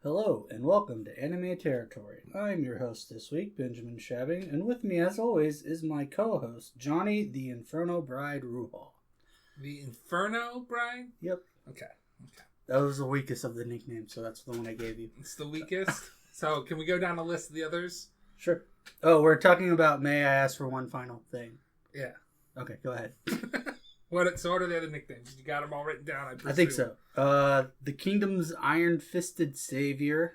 Hello and welcome to Anime Territory. I'm your host this week, Benjamin Shabbing, and with me as always is my co-host, Johnny the Inferno Bride Ruhal. The Inferno Bride? Yep. Okay. That was the weakest of the nicknames, so that's the one I gave you. It's the weakest? So can we go down the list of the others? Sure. Oh, we're talking about May I Ask for One Final Thing? Yeah. Okay, go ahead. What are the other nicknames? You got them all written down, I presume. I think so. The Kingdom's Iron-Fisted Savior.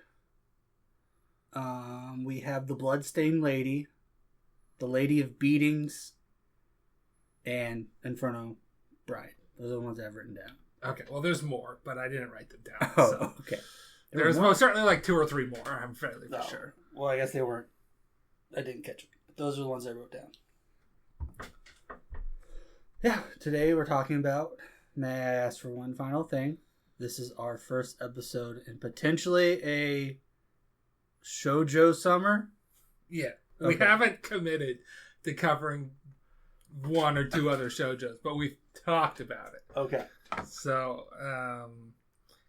We have the Bloodstained Lady, the Lady of Beatings, and Inferno Bride. Those are the ones I've written down. Okay, well, there's more, but I didn't write them down. Oh, so. okay. There's most certainly like 2 or 3 more, I'm fairly for sure. Well, I guess they weren't. I didn't catch them. But those are the ones I wrote down. Yeah, today we're talking about May I Ask for One Final Thing. This is our first episode in potentially a shoujo summer. Yeah, okay. We haven't committed to covering 1 or 2 other shoujos, but we've talked about it. Okay. So,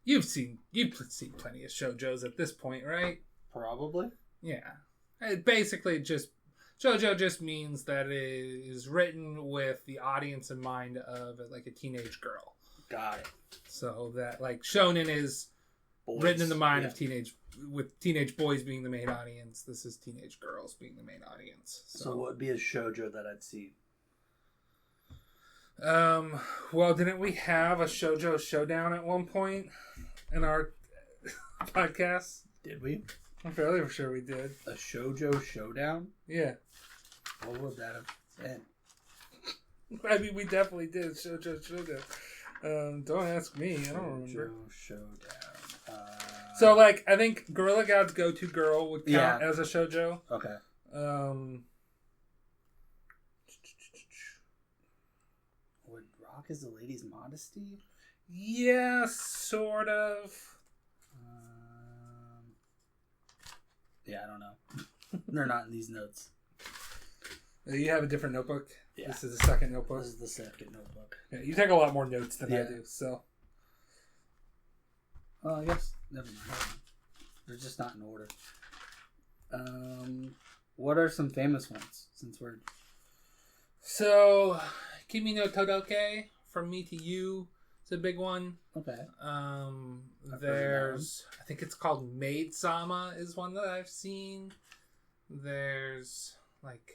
you've seen plenty of shoujos at this point, right? Probably. Yeah. Basically, shoujo just means that it is written with the audience in mind of like a teenage girl. Got it. So that like shonen is boys. Written in the mind of teenage boys being the main audience. This is teenage girls being the main audience. So what would be a shoujo that I'd see? Well, didn't we have a shoujo showdown at one point in our podcast? Did we? I'm fairly sure we did. A shoujo showdown? Yeah. What would that have been? I mean, we definitely did shoujo showdown. Don't ask me. I don't remember. Showdown. So, like, I think Gorilla God's Go-To Girl would count as a shoujo. Okay. Would Rock is the Lady's Modesty? Yeah, sort of. Yeah, I don't know. They're not in these notes. You have a different notebook? Yeah. This is the second notebook? This is the second notebook. Yeah, you take a lot more notes than I do, so. Well, I guess, never mind. They're just not in order. What are some famous ones, since we're... So, Kimi no Todoke, From Me to You, is a big one. Okay. There's, I think it's called Maid Sama is one that I've seen. There's, like...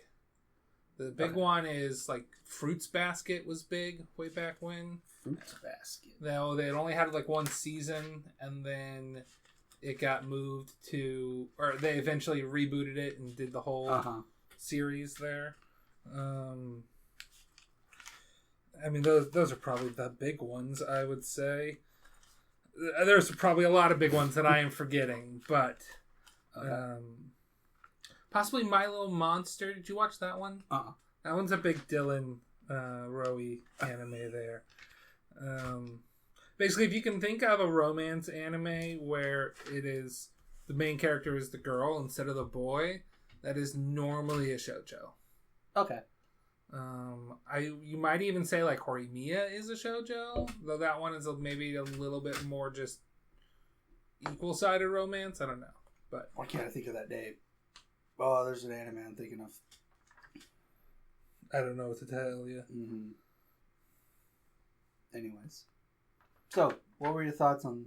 The big one is, like, Fruits Basket was big way back when. Fruits Basket? No, they only had, like, 1 season, and then it got moved to... Or they eventually rebooted it and did the whole series there. I mean, those are probably the big ones, I would say. There's probably a lot of big ones that I am forgetting, but... Possibly My Little Monster. Did you watch that one? That one's a big Dylan Rowe anime there. Basically, if you can think of a romance anime where it is the main character is the girl instead of the boy, that is normally a shoujo. Okay. You might even say like Horimiya is a shoujo, though that one is maybe a little bit more just equal-sided romance. I don't know, but why can't I think of that name? Oh, there's an anime I'm thinking of. I don't know what to tell you. Mm-hmm. Anyways. So, what were your thoughts on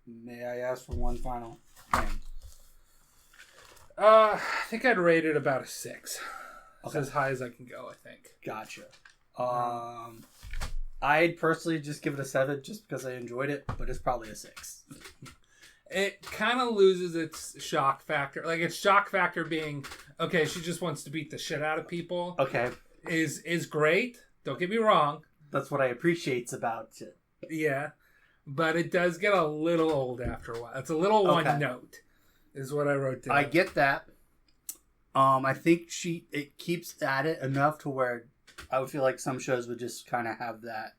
May I Ask for One Final Thing? I think I'd rate it about a 6. Okay. It's as high as I can go, I think. Gotcha. I'd personally just give it a 7 just because I enjoyed it, but it's probably a 6. It kind of loses its shock factor. Like, its shock factor being, okay, she just wants to beat the shit out of people. Okay. Is great. Don't get me wrong. That's what I appreciate about it. Yeah. But it does get a little old after a while. It's a little one note, is what I wrote down. I get that. I think it keeps at it enough to where I would feel like some shows would just kind of have that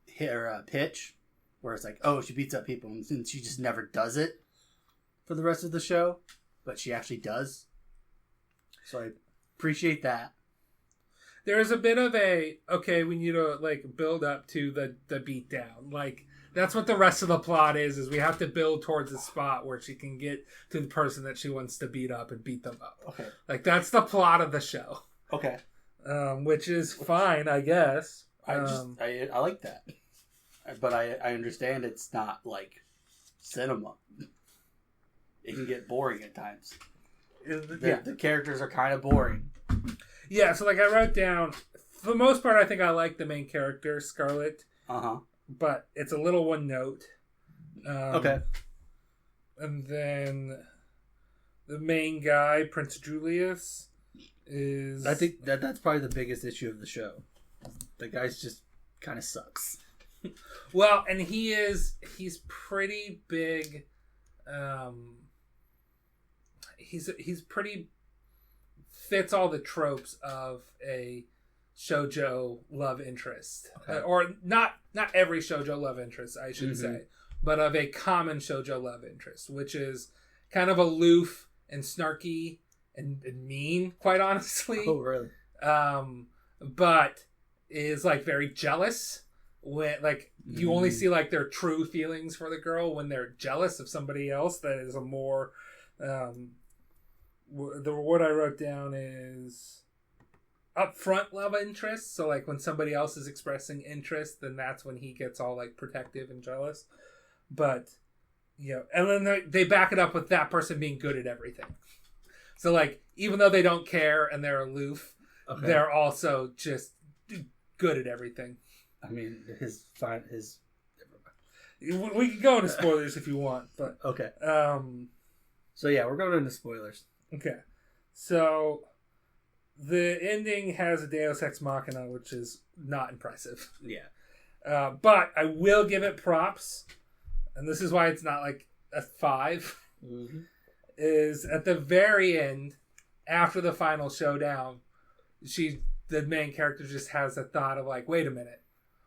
hit or pitch. Where it's like, oh, she beats up people, and she just never does it for the rest of the show, but she actually does. So I appreciate that. There is a bit of we need to like build up to the beatdown. Like That's what the rest of the plot is we have to build towards a spot where she can get to the person that she wants to beat up and beat them up. Okay. Like, that's the plot of the show. Okay. Which is fine, I guess. I like that. But I understand it's not like cinema. It can get boring at times. The characters are kind of boring. Yeah, so like I wrote down, for the most part, I think I like the main character, Scarlett. Uh-huh. But it's a little one note. Okay. And then the main guy, Prince Julius, is... I think that's probably the biggest issue of the show. The guy's just kind of sucks. Well, and he's pretty big. He's pretty fits all the tropes of a shoujo love interest, or not every shoujo love interest, I should say, but of a common shoujo love interest, which is kind of aloof and snarky and mean, quite honestly. Oh, really? But is like very jealous. When like you only see like their true feelings for the girl when they're jealous of somebody else. That is a more what I wrote down is upfront love interest. So like when somebody else is expressing interest, then that's when he gets all like protective and jealous. But and then they back it up with that person being good at everything. So like even though they don't care and they're aloof, they're also just good at everything. I mean, we can go into spoilers if you want, but okay. So yeah, we're going into spoilers. Okay. So the ending has a Deus Ex Machina, which is not impressive. Yeah. But I will give it props, and this is why it's not like a 5. Mm-hmm. Is at the very end, after the final showdown, the main character just has a thought of like, wait a minute.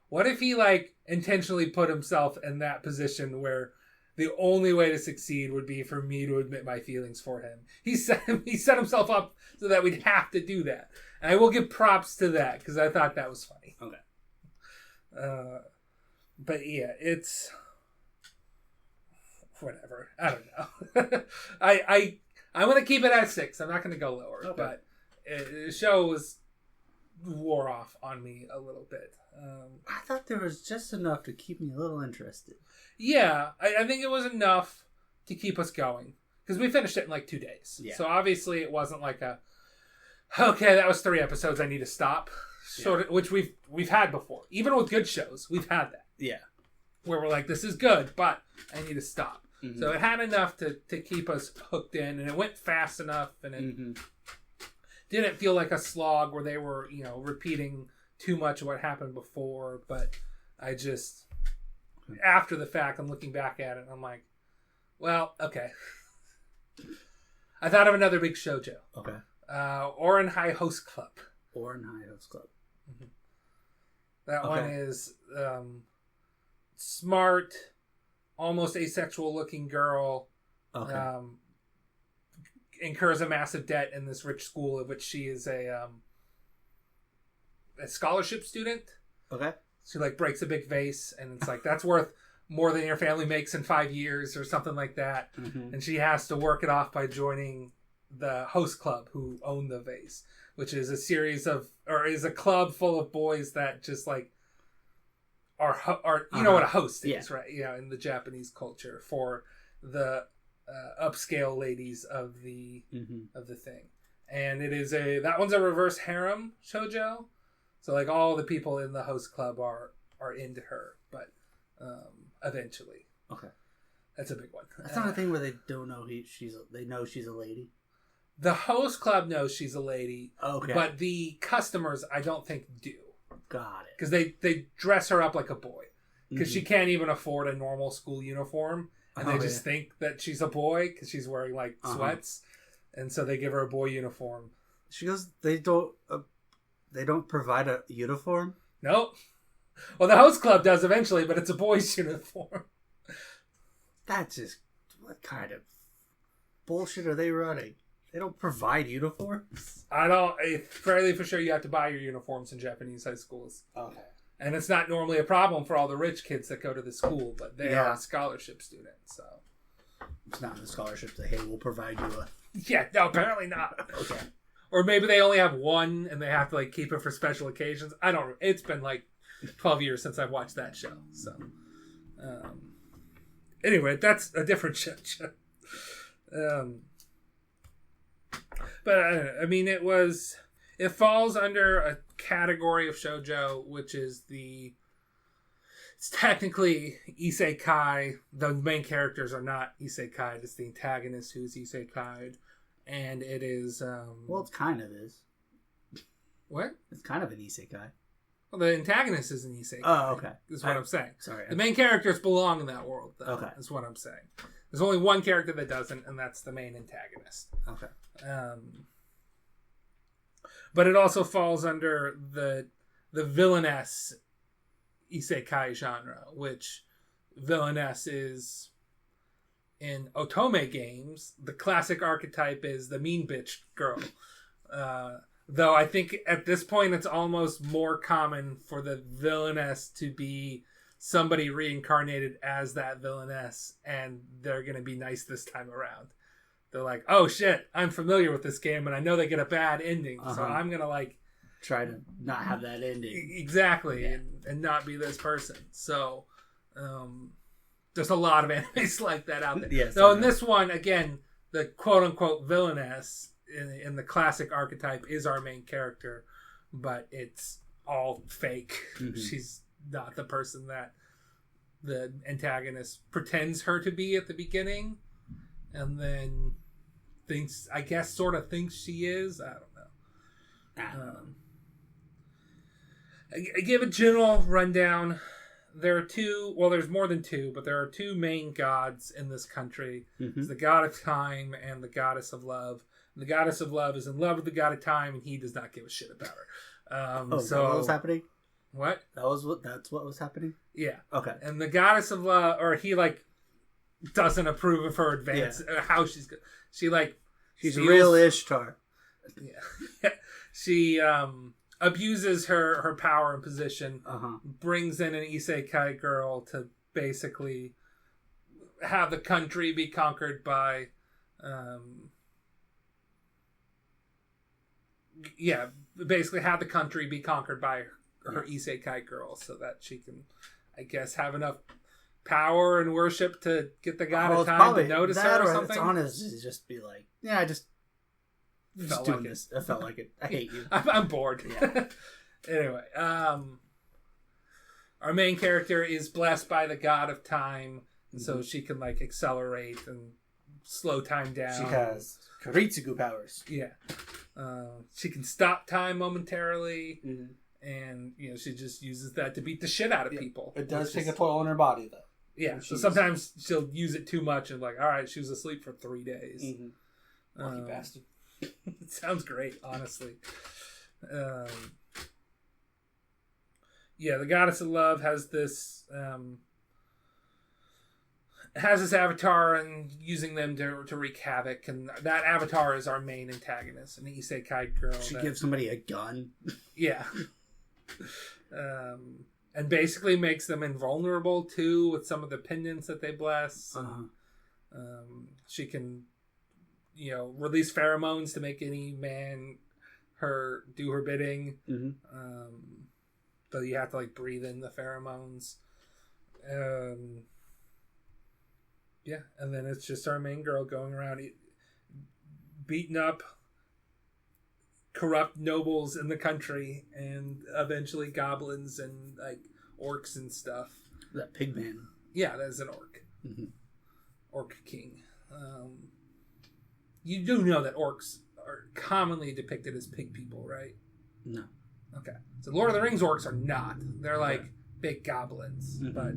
What if he like intentionally put himself in that position where the only way to succeed would be for me to admit my feelings for him? He set himself up so that we'd have to do that. And I will give props to that because I thought that was funny. Okay. But yeah, it's whatever. I don't know. I want to keep it at 6. I'm not going to go lower. Okay. But the show wore off on me a little bit. I thought there was just enough to keep me a little interested. Yeah, I think it was enough to keep us going. Because we finished it in like 2 days. Yeah. So obviously it wasn't like okay, that was 3 episodes, I need to stop. Sort of, which we've had before. Even with good shows, we've had that. Yeah. Where we're like, this is good, but I need to stop. Mm-hmm. So it had enough to keep us hooked in, and it went fast enough, and it didn't feel like a slog where they were, repeating too much of what happened before. But I just, after the fact, I'm looking back at it, and I'm like, well, okay. I thought of another big shoujo. Okay. Oran High Host Club. Oran High Host Club. Mm-hmm. That one is smart, almost asexual looking girl. Okay. Incurs a massive debt in this rich school of which she is a scholarship student. Okay. She like breaks a big vase and it's like that's worth more than your family makes in 5 years or something like that. Mm-hmm. And she has to work it off by joining the host club who own the vase, which is is a club full of boys that just like are know what a host is, right? In the Japanese culture for the upscale ladies of the thing. And it is that one's a reverse harem shoujo. So like all the people in the host club are into her, but eventually. Okay. That's a big one. That's not a thing where they don't know they know she's a lady. The host club knows she's a lady. Okay. But the customers I don't think do. Got it. Because they dress her up like a boy. Because she can't even afford a normal school uniform. And they just think that she's a boy because she's wearing like sweats. And so they give her a boy uniform. She goes, they don't provide a uniform? Nope. Well, the host club does eventually, but it's a boy's uniform. That's just, what kind of bullshit are they running? They don't provide uniforms? I'm fairly for sure you have to buy your uniforms in Japanese high schools. Okay. And it's not normally a problem for all the rich kids that go to the school, but they are scholarship students, so. It's not the scholarship that, hey, we'll provide you a... Yeah, no, apparently not. Okay. Or maybe they only have one and they have to like keep it for special occasions. I don't know. It's been like 12 years since I've watched that show. So, anyway, that's a different show. But I mean, it falls under a category of shoujo, which is it's technically isekai. The main characters are not isekai. It's the antagonist who's isekai. And it is... well, it kind of is. What? It's kind of an isekai. Well, the antagonist is an isekai. Oh, okay. Is what I'm saying. Sorry. The main characters belong in that world, though. Okay. Is what I'm saying. There's only one character that doesn't, and that's the main antagonist. Okay. But it also falls under the villainess isekai genre, which villainess is... In otome games, the classic archetype is the mean bitch girl. Though I think at this point it's almost more common for the villainess to be somebody reincarnated as that villainess, and they're going to be nice this time around. They're like, oh shit, I'm familiar with this game, and I know they get a bad ending, so I'm going to like... Try to not have that ending. Exactly, and not be this person. So... there's a lot of animes like that out there. Yes. So in this one, again, the quote-unquote villainess in the classic archetype is our main character, but it's all fake. Mm-hmm. She's not the person that the antagonist pretends her to be at the beginning, and then sort of thinks she is. I don't know. I give a general rundown. There are there's more than two, but there are two main gods in this country. Mm-hmm. It's the god of time and the goddess of love. And the goddess of love is in love with the god of time, and he does not give a shit about her. So what was happening? What? That's what was happening? Yeah. Okay. And the goddess of love, or he like doesn't approve of her advance, how she's she's real Ishtar. Yeah. She abuses her power and position, brings in an isekai girl to basically have the country be conquered by, basically have the country be conquered by her isekai girl so that she can, I guess, have enough power and worship to get the god of time to notice her or something. It's honest to just be like, I just doing this. I felt like it. I hate you. I'm bored. Yeah. Anyway, our main character is blessed by the god of time, so she can like accelerate and slow time down. She has Karitsugu powers. Yeah. She can stop time momentarily, and she just uses that to beat the shit out of people. It does take a toll on her body, though. Yeah. So sometimes she'll use it too much and like, all right, she was asleep for 3 days. Lucky bastard. It sounds great, honestly. The goddess of love has this avatar and using them to wreak havoc, and that avatar is our main antagonist, an isekai girl. She gives somebody a gun. Yeah. And basically makes them invulnerable too with some of the pendants that they bless. She can release pheromones to make any man do her bidding. But you have to like breathe in the pheromones. And then it's just our main girl going around beating up corrupt nobles in the country and eventually goblins and like orcs and stuff. That pig man. Yeah, that's an orc. Orc king. You do know that orcs are commonly depicted as pig people, right? No. Okay. So Lord of the Rings orcs are not. They're like big goblins. But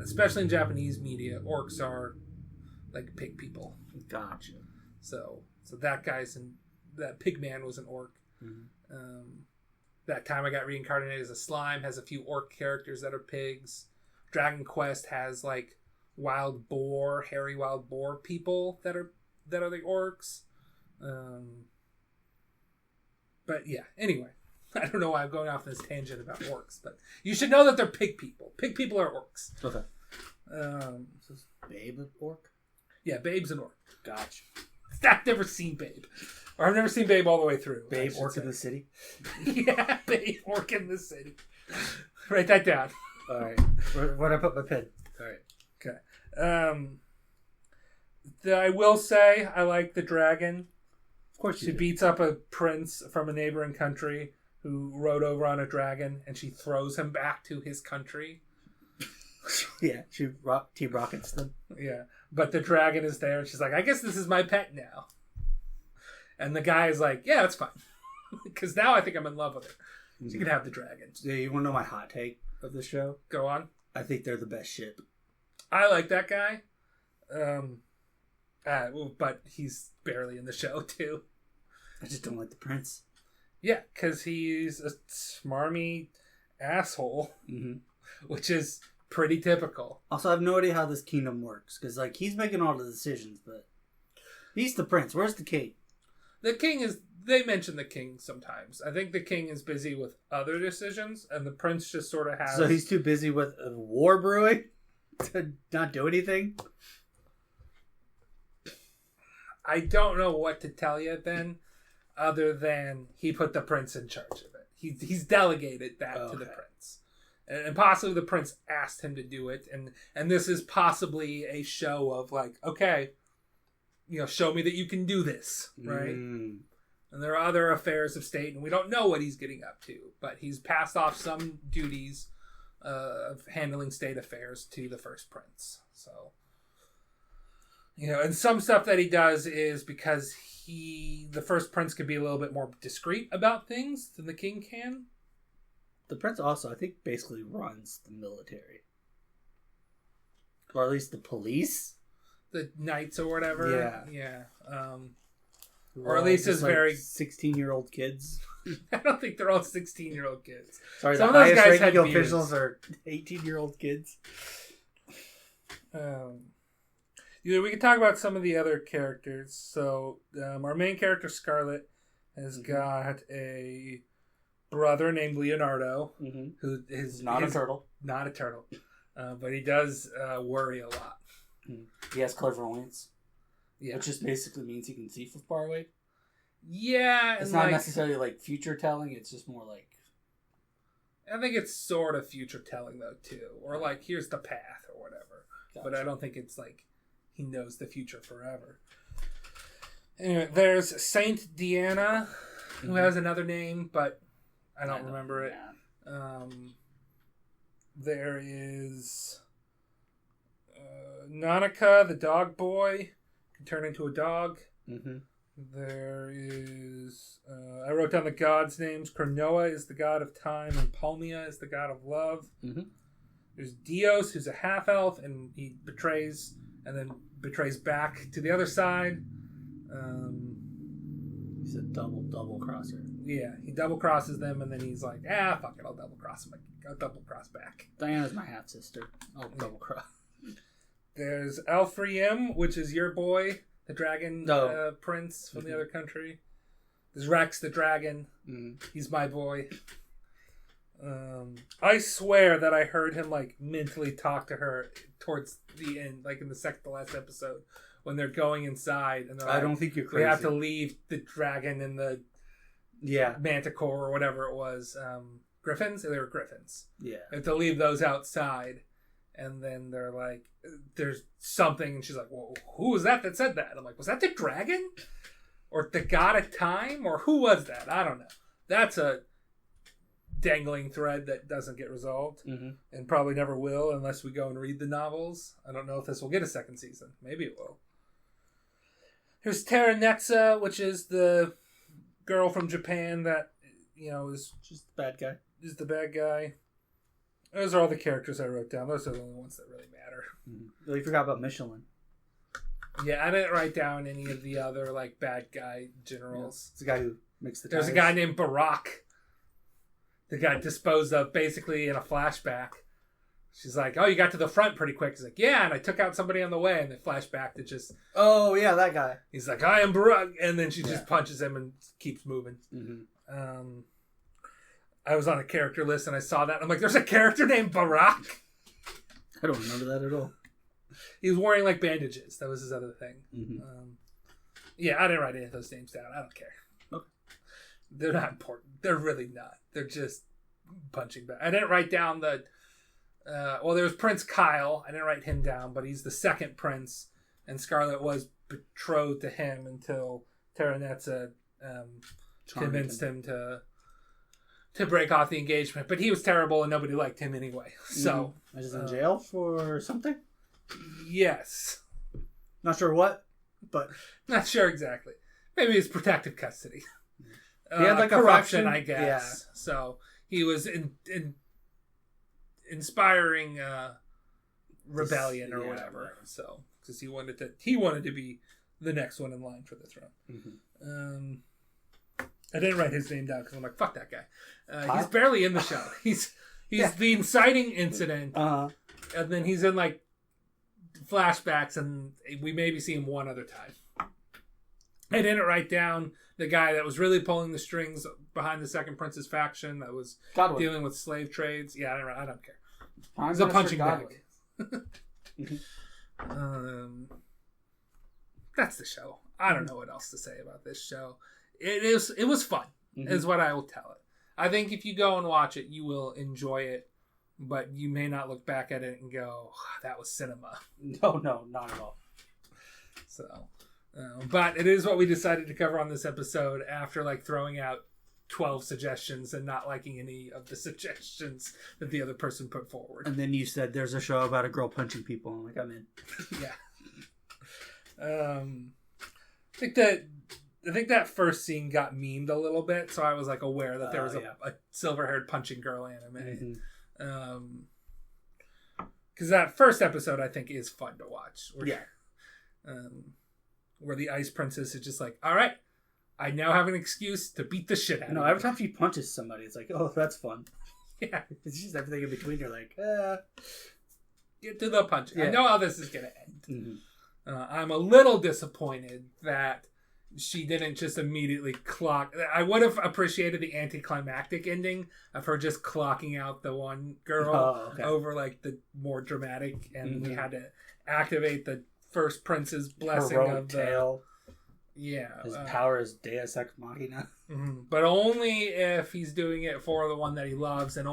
especially in Japanese media, orcs are like pig people. Gotcha. So that that pig man was an orc. That time I got reincarnated as a slime has a few orc characters that are pigs. Dragon Quest has like hairy wild boar people that are the orcs. But yeah, anyway. I don't know why I'm going off this tangent about orcs, but you should know that they're pig people. Pig people are orcs. Okay. Is Babe an orc? Yeah, Babe's an orc. Gotcha. I've never seen Babe. Or I've never seen Babe all the way through. Babe, orc in the city? Yeah, Babe, orc in the city. Write that down. All right. Where'd I put my pen? All right. Okay. I will say I like the dragon. Of course she beats up a prince from a neighboring country who rode over on a dragon, and she throws him back to his country. Yeah, she Team Rockets them. Yeah, but the dragon is there, and she's like, I guess this is my pet now. And the guy is like, yeah, that's fine. Because now I think I'm in love with her. So you can have the dragon. Yeah, you want to know my hot take of the show? Go on. I think they're the best ship. I like that guy. But he's barely in the show, too. I just don't like the prince. Yeah, because he's a smarmy asshole, which is pretty typical. Also, I have no idea how this kingdom works, because like he's making all the decisions, but he's the prince. Where's the king? The king is... They mention the king sometimes. I think the king is busy with other decisions, and the prince just sort of has... So he's too busy with a war brewing to not do anything? I don't know what to tell you then, other than he put the prince in charge of it. He's delegated that to the prince. And possibly the prince asked him to do it, and this is possibly a show of like, okay, show me that you can do this, right? And there are other affairs of state, and we don't know what he's getting up to, but he's passed off some duties of handling state affairs to the first prince. So, and some stuff that he does is because the first prince can be a little bit more discreet about things than the king can. The prince also, I think, basically runs the military. Or at least the police. The knights or whatever. Yeah. Or at All least his like very 16-year-old kids. I don't think they're all 16-year-old kids. Sorry, some the of those guys highest had ranking officials are 18-year-old kids. We can talk about some of the other characters. So, our main character, Scarlet, has got a brother named Leonardo, who is not a turtle. Not a turtle. But he does worry a lot. He has clairvoyance. Yeah. Which just basically means he can see from far away. Yeah. It's not necessarily like future telling, it's just more like... I think it's sort of future telling though too. Or like, here's the path or whatever. Gotcha. But I don't think it's like he knows the future forever. Anyway, there's Saint Deanna, who has another name, but I don't remember it. There is Nanika, the dog boy, can turn into a dog. There is... I wrote down the gods' names. Cronoa is the god of time, and Palmia is the god of love. There's Dios, who's a half-elf, and he betrays, and then betrays back to the other side. He's a double crosser. Yeah, he double crosses them, and then he's like, fuck it, I'll double cross him. I'll double cross back. Diana's my half-sister. I'll double cross. There's Alfrium, which is your boy, the dragon prince from the other country. There's Rex, the dragon. He's my boy. I swear that I heard him like mentally talk to her towards the end, like in the second to last episode, when they're going inside and they're like, I don't think you're crazy. We have to leave the dragon and the manticore or whatever it was. Griffins? They were griffins. Yeah. They have to leave those outside. And then they're like, there's something, and she's like, well, who was that said that? I'm like, was that the dragon? Or the god of time? Or who was that? I don't know. That's a dangling thread that doesn't get resolved. And probably never will unless we go and read the novels. I don't know if this will get a second season. Maybe it will. Here's Terranetza, which is the girl from Japan that, is just the bad guy. Is the bad guy. Those are all the characters I wrote down. Those are the only ones that really matter. Well, you forgot about Michelin. Yeah, I didn't write down any of the other like bad guy generals. It's the guy who makes the There's a guy named Barack. The guy disposed of basically in a flashback. She's like, oh, you got to the front pretty quick. He's like, yeah, and I took out somebody on the way. And they flash back to just... Oh, yeah, that guy. He's like, I am Barack. And then she just punches him and keeps moving. I was on a character list and I saw that. I'm like, there's a character named Barack. I don't remember that at all. He was wearing like bandages. That was his other thing. Mm-hmm. Yeah, I didn't write any of those names down. I don't care. Okay. They're not important. They're really not. They're just punching back. I didn't write down the... well, there was Prince Kyle. I didn't write him down, but he's the second prince. And Scarlet was betrothed to him until Terranetza convinced him to break off the engagement. But he was terrible and nobody liked him anyway. So... Is he in jail for something? Yes. Not sure what, but... Not sure exactly. Maybe it's protective custody. He had like corruption, a I guess. Yeah. So he was inspiring rebellion or whatever. Right. So because he wanted to be the next one in line for the throne. Mm-hmm. I didn't write his name down because I'm like, fuck that guy. He's barely in the show. He's the inciting incident, and then he's in like flashbacks, and we maybe see him one other time. I didn't write down the guy that was really pulling the strings behind the Second Prince's faction that was dealing with slave trades. Yeah, I don't care. He's a punching bag. That's the show. I don't know what else to say about this show. It was fun, is what I will tell it. I think if you go and watch it, you will enjoy it, but you may not look back at it and go, oh, that was cinema. No, not at all. So, but it is what we decided to cover on this episode after like throwing out 12 suggestions and not liking any of the suggestions that the other person put forward. And then you said there's a show about a girl punching people. I'm like, I'm in. Yeah. I think that first scene got memed a little bit, so I was like aware that there was a silver-haired punching girl anime. Because that first episode I think is fun to watch. Where the Ice Princess is just like, all right, I now have an excuse to beat the shit out of you. Every time she punches somebody, it's like, oh, that's fun. Yeah. It's just everything in between. You're like, get to the punch. Yeah. I know how this is going to end. I'm a little disappointed that she didn't just immediately clock. I would have appreciated the anticlimactic ending of her just clocking out the one girl over like the more dramatic, and we had to activate the first prince's blessing of the tail. Yeah, his power is Deus Ex Machina. But only if he's doing it for the one that he loves, and it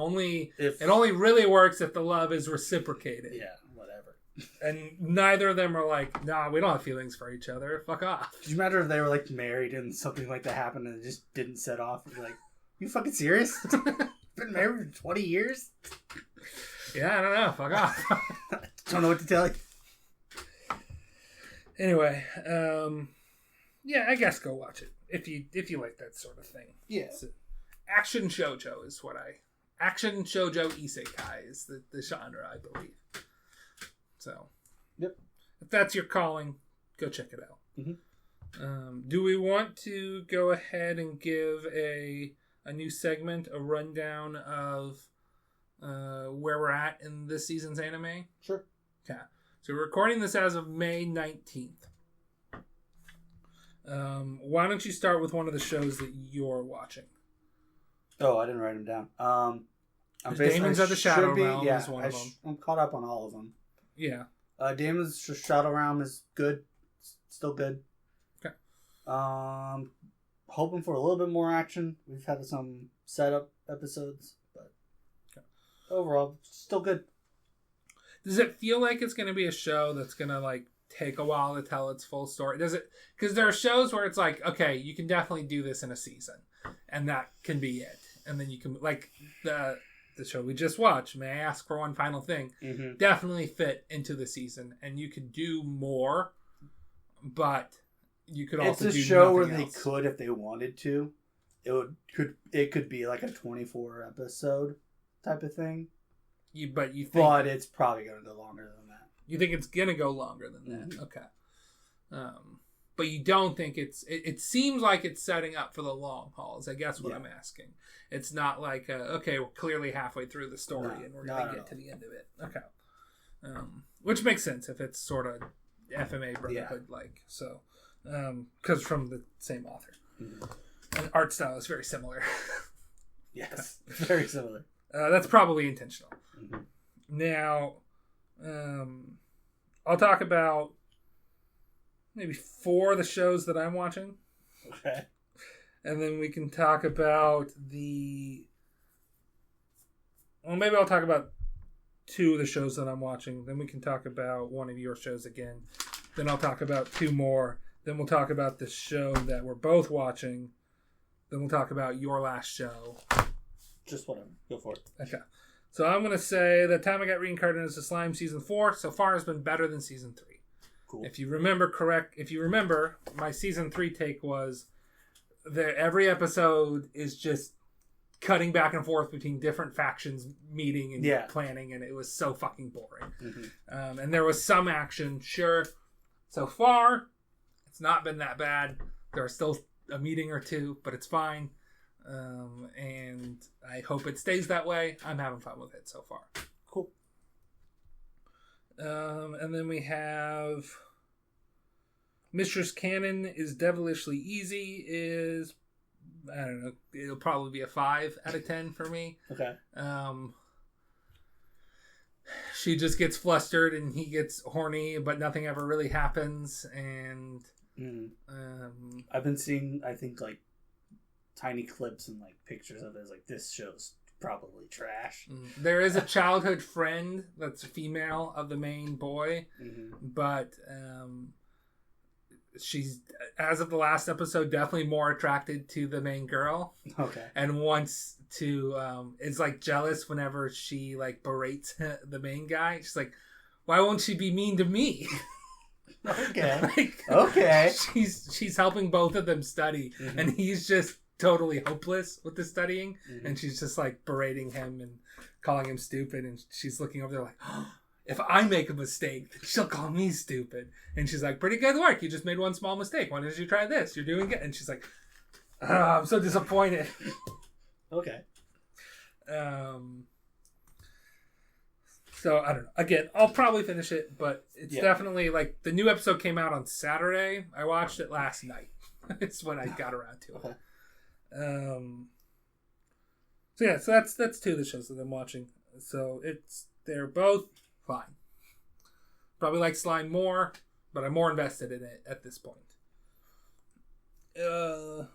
only really works if the love is reciprocated. Yeah, whatever. And neither of them are like, nah, we don't have feelings for each other. Fuck off. Could you imagine if they were like married and something like that happened and it just didn't set off? You're like, you fucking serious? Been married for 20 years? Yeah, I don't know. Fuck off. Don't know what to tell you. Anyway, yeah, I guess go watch it if you like that sort of thing. Yeah, action shoujo is action shoujo isekai is the genre, I believe. So, yep, if that's your calling, go check it out. Do we want to go ahead and give a new segment, a rundown of where we're at in this season's anime? Sure. Okay. So we're recording this as of May 19th. Why don't you start with one of the shows that you're watching? Oh, I didn't write them down. Demons of the Shadow Realm is one of them. I'm caught up on all of them. Yeah. Demons of the Shadow Realm is good. Still good. Okay. Hoping for a little bit more action. We've had some setup episodes, but overall, still good. Does it feel like it's going to be a show that's going to like take a while to tell its full story? Does it? Because there are shows where it's like, okay, you can definitely do this in a season, and that can be it. And then you can, like the show we just watched, May I Ask for One Final Thing, definitely fit into the season, and you could do more, but you could also do It's a show where else. they could, if they wanted to, it could be like a 24 episode type of thing. But it's probably going to go longer than that. You think it's going to go longer than that? Okay. But you don't think it seems like it's setting up for the long haul, is I guess what I'm asking. It's not like, okay, we're clearly halfway through the story and we're going to get to the end of it. Okay. Which makes sense if it's sort of FMA Brotherhood-like. So, because from the same author. And art style is very similar. Yes, very similar. That's probably intentional. Mm-hmm. Now, I'll talk about maybe 4 of the shows that I'm watching. Okay. And then we can talk about maybe I'll talk about 2 of the shows that I'm watching. Then we can talk about one of your shows again. Then I'll talk about 2 more. Then we'll talk about the show that we're both watching. Then we'll talk about your last show. Just whatever. Go for it. Okay. So I'm going to say The Time I Got Reincarnated as a Slime Season 4 so far has been better than Season 3. Cool. If you remember, my Season 3 take was that every episode is just cutting back and forth between different factions meeting and planning, and it was so fucking boring. Mm-hmm. And there was some action, sure. So far, it's not been that bad. There are still a meeting or 2, but it's fine. And I hope it stays that way. I'm having fun with it so far. Cool. And then we have Mistress Cannon is Devilishly Easy is, I don't know, it'll probably be a 5 out of 10 for me. Okay. She just gets flustered and he gets horny, but nothing ever really happens. And I've been seeing, I think, like tiny clips and like pictures of it. It's like, this show's probably trash. There is a childhood friend that's a female of the main boy, but she's, as of the last episode, definitely more attracted to the main girl. Okay. And wants to, is like jealous whenever she like berates the main guy. She's like, why won't she be mean to me? Okay. Okay. She's helping both of them study, and he's just totally hopeless with the studying, and she's just like berating him and calling him stupid, and she's looking over there like, oh, if I make a mistake, she'll call me stupid. And she's like, pretty good work. You just made one small mistake. Why didn't you try this? You're doing it. And she's like, oh, I'm so disappointed. Okay. So, I don't know. Again, I'll probably finish it, but it's definitely like the new episode came out on Saturday. I watched it last night. It's when I got around to it. Okay. So that's 2 of the shows that I'm watching. So they're both fine. Probably like Slime more, but I'm more invested in it at this point. So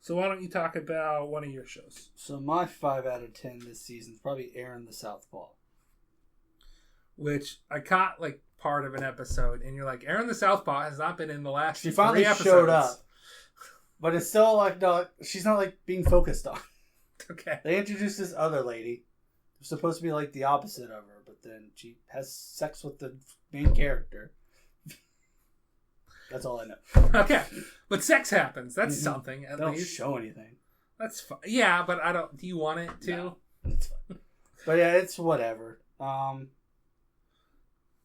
why don't you talk about one of your shows? So my 5 out of 10 this season is probably Aaron the Southpaw. Which I caught like part of an episode, and you're like, Aaron the Southpaw has not been in the last 3 episodes. She finally showed up. But it's still like, no, she's not like being focused on. Okay. They introduced this other lady who's supposed to be like the opposite of her, but then she has sex with the main character. That's all I know. Okay. But sex happens. That's something. At they don't least show anything. That's fine. Yeah, but I don't. Do you want it to? No, it's fine. But yeah, it's whatever.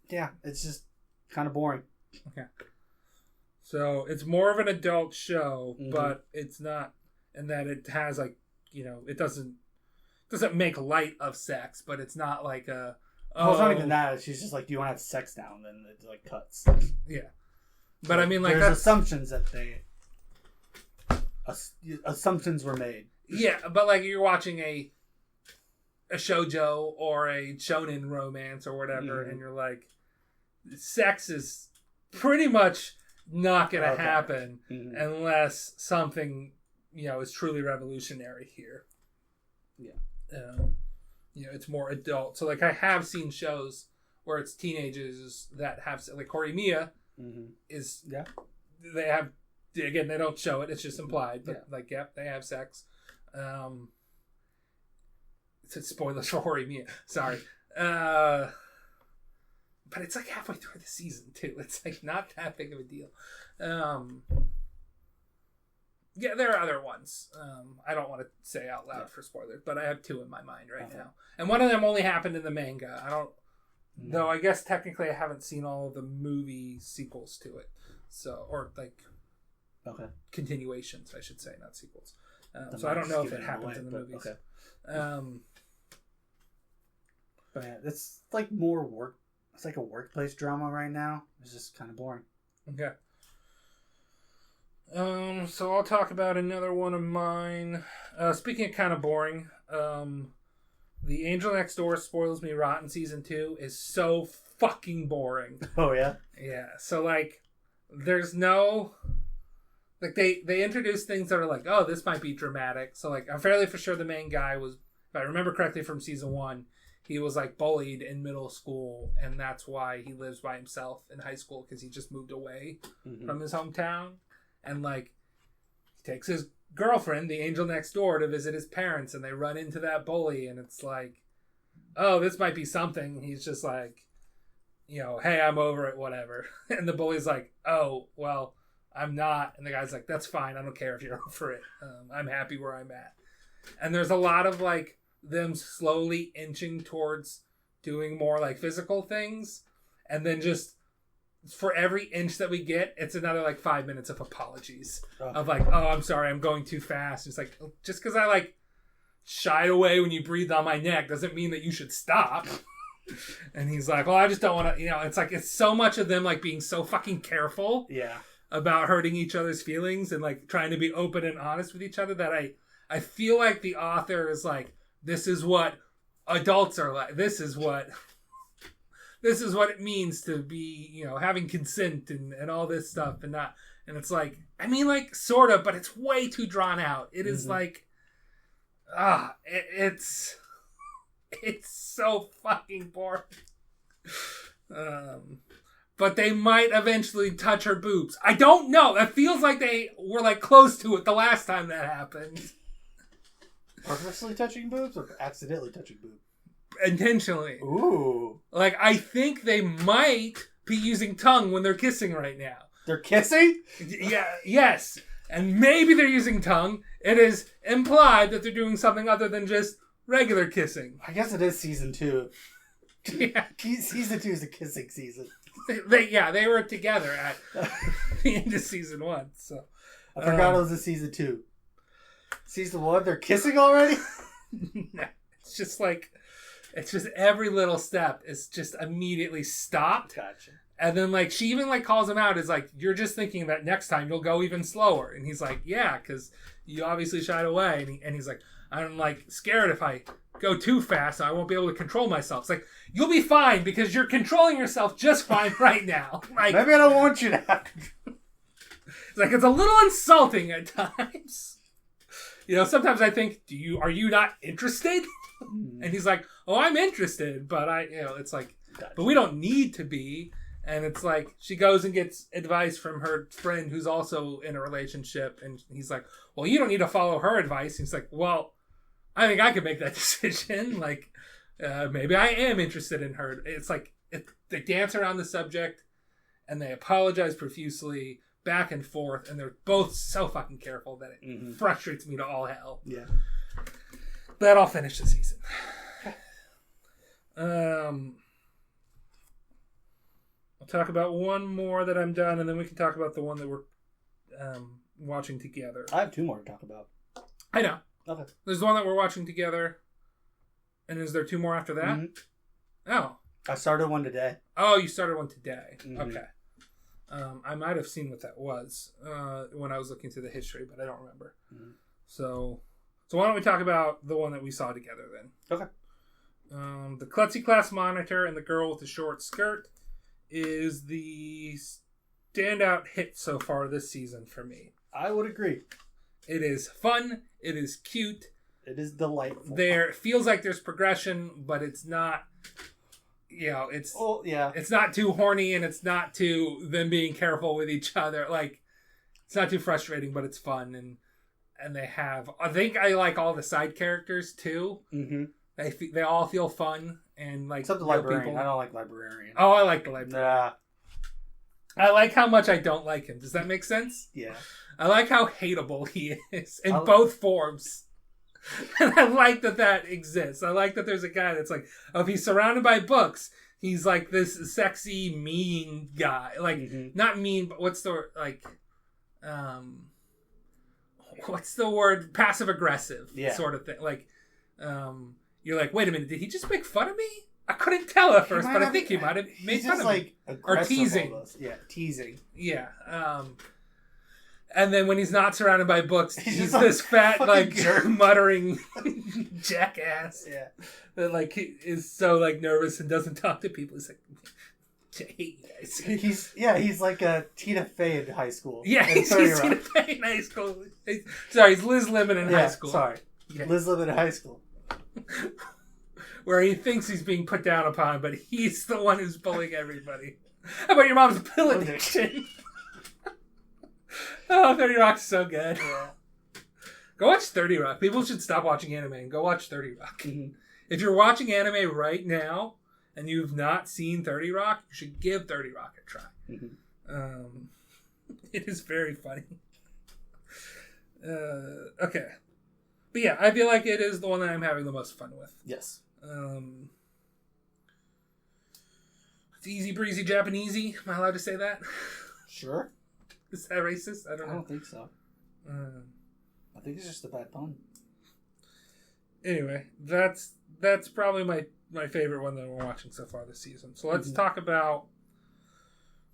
Yeah, it's just kind of boring. Okay. So it's more of an adult show, but it's not, and that it has like, it doesn't make light of sex, but it's not like a. Well, it's not even that. She's just like, do you want to have sex now? And then it like cuts. Yeah, but I mean, like there's assumptions that assumptions were made. Yeah, but like you're watching a shoujo or a shonen romance or whatever, and you're like, sex is pretty much not going to happen unless something, is truly revolutionary here. Yeah. It's more adult. So, like, I have seen shows where it's teenagers that have, like, Horimiya is, they have, again, they don't show it, it's just implied, but, like, they have sex. It's spoilers for Horimiya. Sorry. But it's like halfway through the season too. It's like not that big of a deal. Yeah, there are other ones. I don't want to say out loud for spoilers, but I have 2 in my mind right now. And one of them only happened in the manga. I don't know. I guess technically I haven't seen all of the movie sequels to it. So, or like continuations, I should say, not sequels. So I don't know if it happens in the movies. Okay. But yeah, it's like more work. It's like a workplace drama right now. It's just kind of boring. Okay. So I'll talk about another one of mine. Speaking of kind of boring, The Angel Next Door Spoils Me Rotten Season 2 is so fucking boring. Oh, yeah? Yeah. So, like, there's no... Like, they introduce things that are like, oh, this might be dramatic. So, like, I'm fairly for sure the main guy was, if I remember correctly from Season 1, he was, like, bullied in middle school, and that's why he lives by himself in high school, because he just moved away from his hometown. And, like, he takes his girlfriend, the angel next door, to visit his parents, and they run into that bully, and it's like, oh, this might be something. He's just like, you know, hey, I'm over it, whatever. And the bully's like, oh, well, I'm not. And the guy's like, that's fine. I don't care if you're over it. I'm happy where I'm at. And there's a lot of, like, them slowly inching towards doing more, like, physical things. And then just, for every inch that we get, it's another, like, 5 minutes of apologies. Of, like, oh, I'm sorry, I'm going too fast. It's like, just because I, like, shied away when you breathed on my neck doesn't mean that you should stop. And he's like, well, I just don't want to, you know, it's like, it's so much of them, like, being so fucking careful. Yeah. About hurting each other's feelings and, like, trying to be open and honest with each other that I feel like the author is like, this is what adults are like. This is what it means to be, you know, having consent and all this stuff and not, and it's like, I mean, like, sort of, but it's way too drawn out. It is like, it's so fucking boring. But they might eventually touch her boobs. I don't know. That feels like they were, like, close to it the last time that happened. Purposely touching boobs or accidentally touching boobs? Intentionally. Ooh. Like, I think they might be using tongue when they're kissing right now. They're kissing? Yeah. Yes. And maybe they're using tongue. It is implied that they're doing something other than just regular kissing. I guess it is season 2. Yeah. Season 2 is a kissing season. They were together at the end of season 1. So I forgot it was a season 2. Season 1, they're kissing already? No, it's just like, it's just every little step is just immediately stopped. Gotcha. And then, like, she even, like, calls him out. Is like, you're just thinking that next time you'll go even slower. And he's like, yeah, because you obviously shied away. And he's like, I'm, like, scared if I go too fast, I won't be able to control myself. It's like, you'll be fine because you're controlling yourself just fine right now. Like, maybe I don't want you to have control. It's like, it's a little insulting at times. You know, sometimes I think, are you not interested? And he's like, oh, I'm interested, but it's like, gotcha. But we don't need to be. And it's like, she goes and gets advice from her friend who's also in a relationship. And he's like, well, you don't need to follow her advice. And he's like, well, I think I could make that decision. Like, maybe I am interested in her. It's like, they dance around the subject and they apologize profusely back and forth. And they're both so fucking careful that it frustrates me to all hell. Yeah. But I'll finish the season. I'll talk about one more that I'm done, and then we can talk about the one that we're watching together. I have 2 more to talk about. I know. Okay. There's the one that we're watching together, and is there 2 more after that? Mm-hmm. Oh. I started one today. Oh, you started one today. Mm-hmm. Okay. I might have seen what that was when I was looking through the history, but I don't remember. Mm-hmm. So why don't we talk about the one that we saw together then? Okay. The Klutzy Class Monitor and the Girl with the Short Skirt is the standout hit so far this season for me. I would agree. It is fun. It is cute. It is delightful. There feels like there's progression, but it's not. You know, it's not too horny, and it's not too them being careful with each other. Like, it's not too frustrating, but it's fun, and they have. I think I like all the side characters too. Mm-hmm. They all feel fun and like. Except the librarian. People. I don't like librarian. Oh, I like the librarian. Nah. I like how much I don't like him. Does that make sense? Yeah. I like how hateable he is in both forms. And I like that exists. I like that there's a guy that's like, if he's surrounded by books, he's like this sexy, mean guy. Like, not mean, but what's the, like, what's the word? Passive aggressive sort of thing. Like, you're like, wait a minute, did he just make fun of me? I couldn't tell at first, but I think he might have made fun of me. Or teasing. Yeah, teasing. Yeah. And then when he's not surrounded by books, he's just this fat, like, jerk. muttering jackass. Yeah. That, like, he is so, like, nervous and doesn't talk to people. He's like, I hate you guys. He's like a Tina Fey in high school. Yeah, he's Tina Fey in high school. He's Liz Lemon in high school. Sorry. Yeah. Liz Lemon in high school. Where he thinks he's being put down upon, but he's the one who's bullying everybody. How about your mom's pill addiction? Oh, 30 Rock's so good. Yeah. Go watch 30 Rock. People should stop watching anime and go watch 30 Rock. Mm-hmm. If you're watching anime right now and you've not seen 30 Rock, you should give 30 Rock a try. Mm-hmm. It is very funny. Okay. But yeah, I feel like it is the one that I'm having the most fun with. Yes. It's easy breezy Japanesey. Am I allowed to say that? Sure. Is that racist? I don't know. I don't think so. I think it's just a bad pun. Anyway, that's probably my favorite one that we're watching so far this season. So let's talk about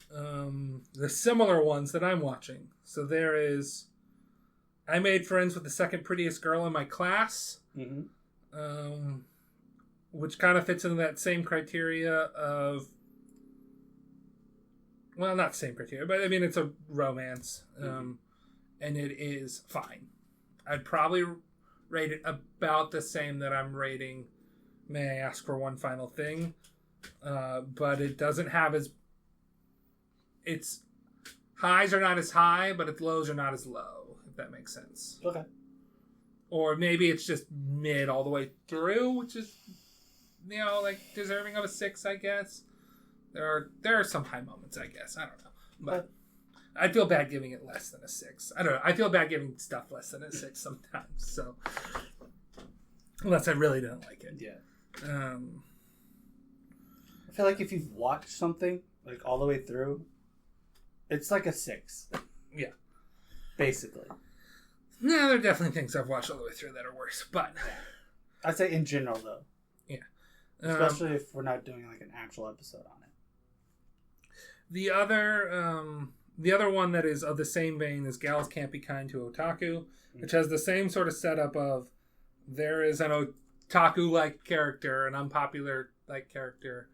the similar ones that I'm watching. So there is I Made Friends with the Second Prettiest Girl in My Class, which kind of fits into that same criteria of, well, not same criteria, but I mean, it's a romance, and it is fine. I'd probably rate it about the same that I'm rating May I Ask for One Final Thing, but it doesn't have its highs are not as high, but its lows are not as low, if that makes sense. Okay. Or maybe it's just mid all the way through, which is, you know, like deserving of a 6, I guess. There are some high moments, I guess. I don't know. But I'd feel bad giving it less than a 6. I don't know. I feel bad giving stuff less than a 6 sometimes. So, unless I really don't like it. Yeah. I feel like if you've watched something, like, all the way through, it's like a 6. Yeah. Basically. No, there are definitely things I've watched all the way through that are worse, but I'd say in general, though. Yeah. Especially if we're not doing, like, an actual episode on it. The other one that is of the same vein is Gals Can't Be Kind to Otaku, which has the same sort of setup of there is an otaku-like character, an unpopular-like character,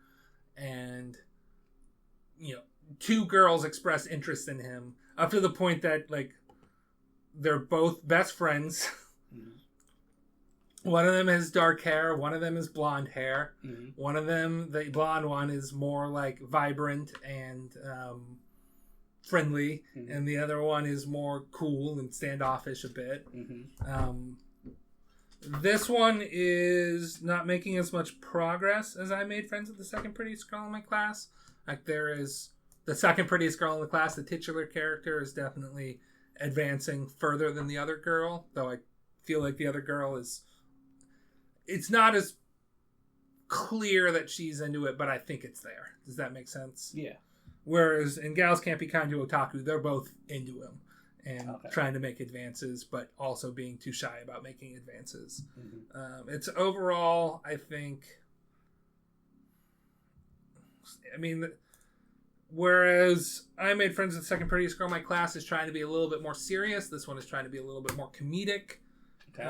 and, you know, 2 girls express interest in him up to the point that, like, they're both best friends. One of them has dark hair. One of them has blonde hair. One of them, the blonde one, is more, like, vibrant and friendly. And the other one is more cool and standoffish a bit. This one is not making as much progress as I Made Friends with the Second Prettiest Girl in My Class. Like, there is the second prettiest girl in the class. The titular character is definitely advancing further than the other girl, though I feel like the other girl is... It's not as clear that she's into it, but I think it's there. Does that make sense? Yeah. Whereas in Gals Can't Be Kind to Otaku, they're both into him and trying to make advances, but also being too shy about making advances. It's overall, I think... I mean... Whereas I Made Friends with the Second Prettiest Girl in My Class is trying to be a little bit more serious. This one is trying to be a little bit more comedic. Okay.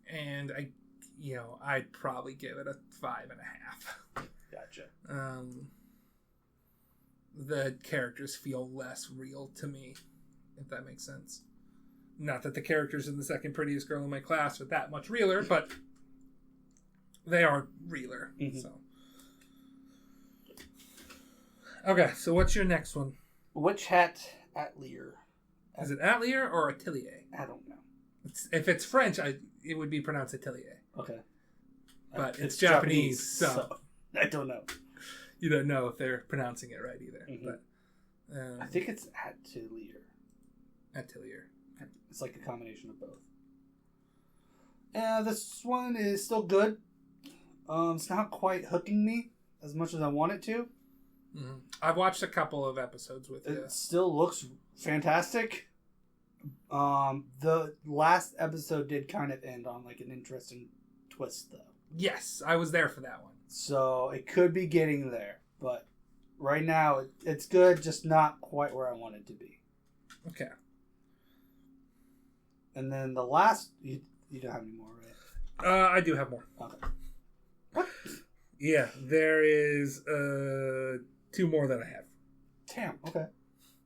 And I'd probably give it a 5.5. Gotcha. The characters feel less real to me, if that makes sense. Not that the characters in the Second Prettiest Girl in My Class are that much realer, but they are realer. So. Okay, so what's your next one? Witch Hat Atelier. Is it Atelier or Atelier? I don't know. If it's French, it would be pronounced Atelier. Okay. But it's Japanese, so I don't know. You don't know if they're pronouncing it right either. But I think it's Atelier. Atelier. It's like a combination of both. This one is still good. It's not quite hooking me as much as I want it to. I've watched a couple of episodes with you. It still looks fantastic. The last episode did kind of end on like an interesting twist, though. Yes, I was there for that one. So it could be getting there, but right now it's good, just not quite where I want it to be. Okay. And then the last... You don't have any more, right? I do have more. Okay. What? Yeah, there is 2 more that I have. Damn, okay.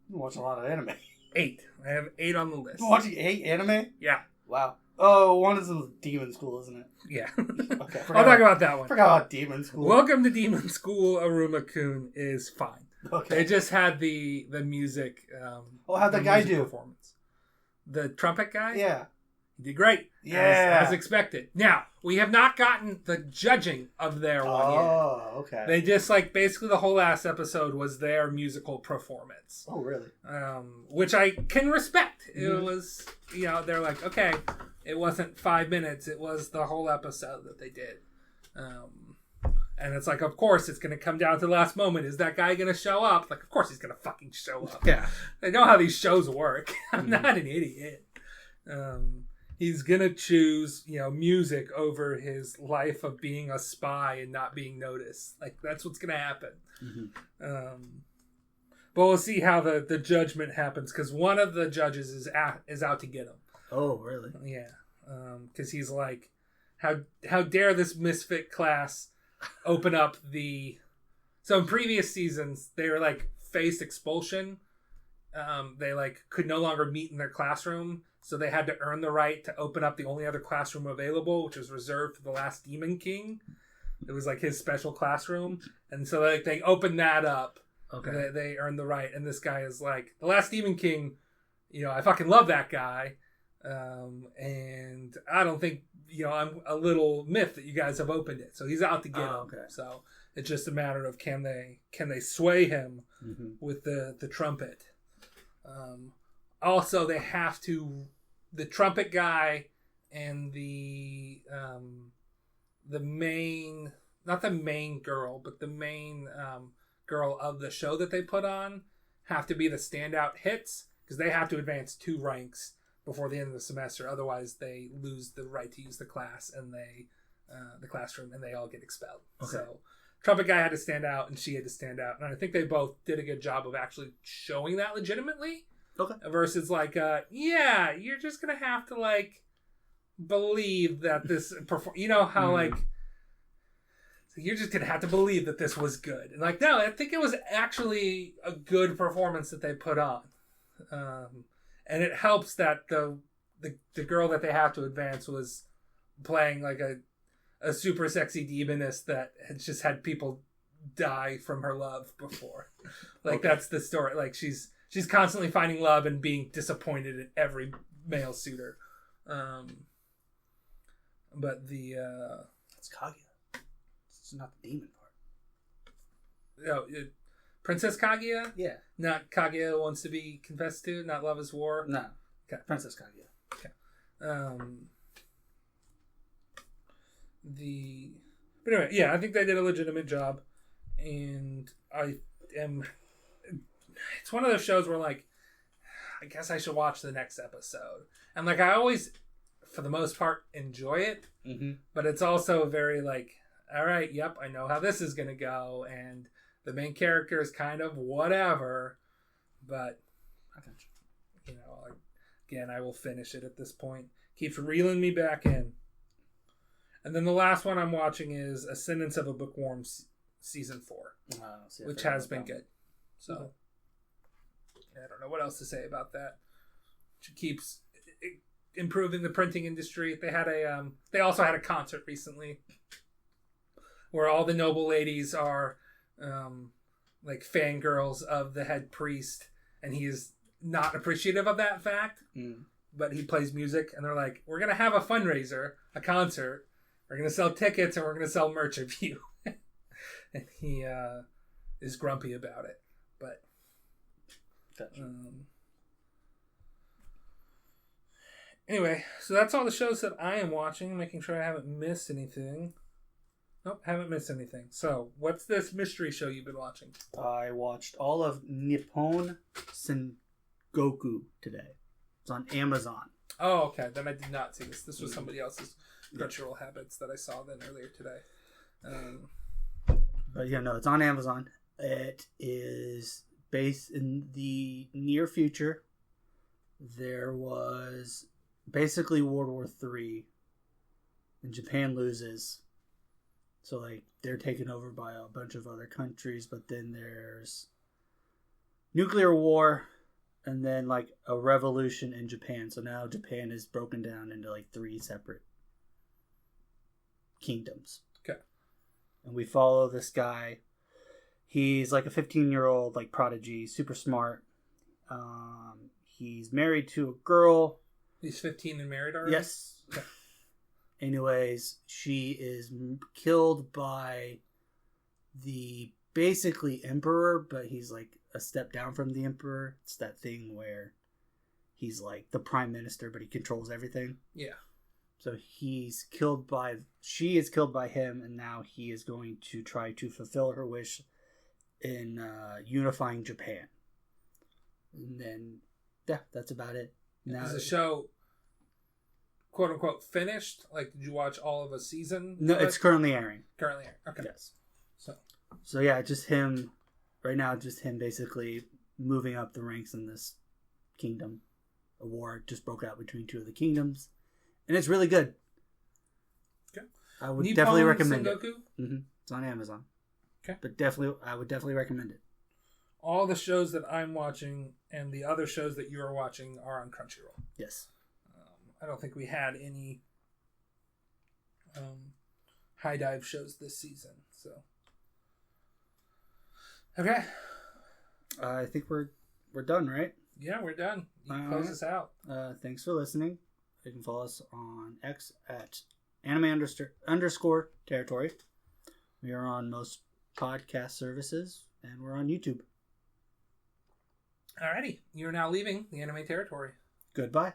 You watch a lot of anime. 8. I have 8 on the list. You're watching 8 anime? Yeah. Wow. Oh, one is in Demon School, isn't it? Yeah. Okay. I'll talk about that one. Forgot about Demon School. Welcome to Demon School. Aruma-kun is fine. Okay. They just had the music. How'd that guy do? Performance. The trumpet guy? Yeah. He did great. Yeah. As expected. Now, we have not gotten the judging of their one yet. Oh, okay. They just, basically the whole last episode was their musical performance. Oh, really? Which I can respect. Mm-hmm. It was, they're like, okay, it wasn't 5 minutes. It was the whole episode that they did. And it's like, of course, it's going to come down to the last moment. Is that guy going to show up? Like, of course he's going to fucking show up. Yeah. I know how these shows work. I'm not an idiot. He's going to choose, music over his life of being a spy and not being noticed. Like, that's what's going to happen. Mm-hmm. But we'll see how the judgment happens, because one of the judges is out to get him. Oh, really? Yeah. Because he's like, how dare this misfit class open up the... So in previous seasons, they were faced expulsion. They could no longer meet in their classroom, so they had to earn the right to open up the only other classroom available, which was reserved for the last Demon King. It was his special classroom, and so they opened that up. Okay, they earned the right, and this guy is the last Demon King. I fucking love that guy, and I don't think I'm a little miffed that you guys have opened it. So he's out to get him. Okay. So it's just a matter of can they sway him with the trumpet. Also, they have to, the trumpet guy and the main, not the main girl, but the main girl of the show that they put on have to be the standout hits, because they have to advance 2 ranks before the end of the semester. Otherwise, they lose the right to use the class and the classroom, and they all get expelled. Okay. So trumpet guy had to stand out, and she had to stand out. And I think they both did a good job of actually showing that legitimately. Okay. Versus you're just going to have to believe that this, how you're just going to have to believe that this was good. And no, I think it was actually a good performance that they put on. And it helps that the girl that they have to advance was playing a super sexy demoness that has just had people die from her love before. Okay. That's the story. She's constantly finding love and being disappointed in every male suitor. But it's Kaguya. It's not the demon part. No, Princess Kaguya? Yeah. Not Kaguya wants to be confessed to? Not Love is War? No. Okay. Princess Kaguya. Okay. But anyway, yeah, I think they did a legitimate job. And it's one of those shows where I guess I should watch the next episode. And I always, for the most part, enjoy it. Mm-hmm. But it's also very all right, yep, I know how this is going to go. And the main character is kind of whatever. But, again, I will finish it at this point. Keeps reeling me back in. And then the last one I'm watching is Ascendance of a Bookworm Season 4. Which has been good. So... Okay. I don't know what else to say about that. She keeps improving the printing industry. They also had a concert recently where all the noble ladies are fangirls of the head priest, and he is not appreciative of that fact. But he plays music, and they're like, "We're gonna have a fundraiser, a concert. We're gonna sell tickets, and we're gonna sell merch of you." And he is grumpy about it, but. Gotcha. Anyway, so that's all the shows that I am watching, making sure I haven't missed anything. Nope, haven't missed anything. So, what's this mystery show you've been watching? I watched all of Nippon Sengoku today. It's on Amazon. Oh, okay. Then I did not see this. This was somebody else's Crunchyroll habits that I saw then earlier today. But yeah, no, it's on Amazon. It is based in the near future, there was basically World War III, and Japan loses. So, like, they're taken over by a bunch of other countries, but then there's nuclear war, and then, like, a revolution in Japan. So now Japan is broken down into, like, 3 separate kingdoms. Okay. And we follow this guy. He's, like, a 15-year-old, like, prodigy, super smart. He's married to a girl. He's 15 and married already? Yes. Okay. Anyways, she is killed by the basically emperor, but he's like a step down from the emperor. It's that thing where he's like the prime minister, but he controls everything. Yeah. So she is killed by him, and now he is going to try to fulfill her wish in unifying Japan. And then, yeah, that's about it. Now, is the show, quote unquote, finished? Like, did you watch all of a season? No, it's currently airing. Currently airing. Okay. Yes. So yeah, just him. Right now, just him basically moving up the ranks in this kingdom. A war just broke out between 2 of the kingdoms, and it's really good. Okay. I would Nippon definitely recommend Sengoku? it. Mm-hmm. It's on Amazon. Okay. But I would definitely recommend it. All the shows that I'm watching and the other shows that you're watching are on Crunchyroll. Yes. I don't think we had any high dive shows this season. So, okay. I think we're done, right? Yeah, we're done. You can close us out. Thanks for listening. You can follow us on X at anime_territory. We are on most podcast services, and we're on YouTube. Alrighty. You're now leaving the anime territory. Goodbye.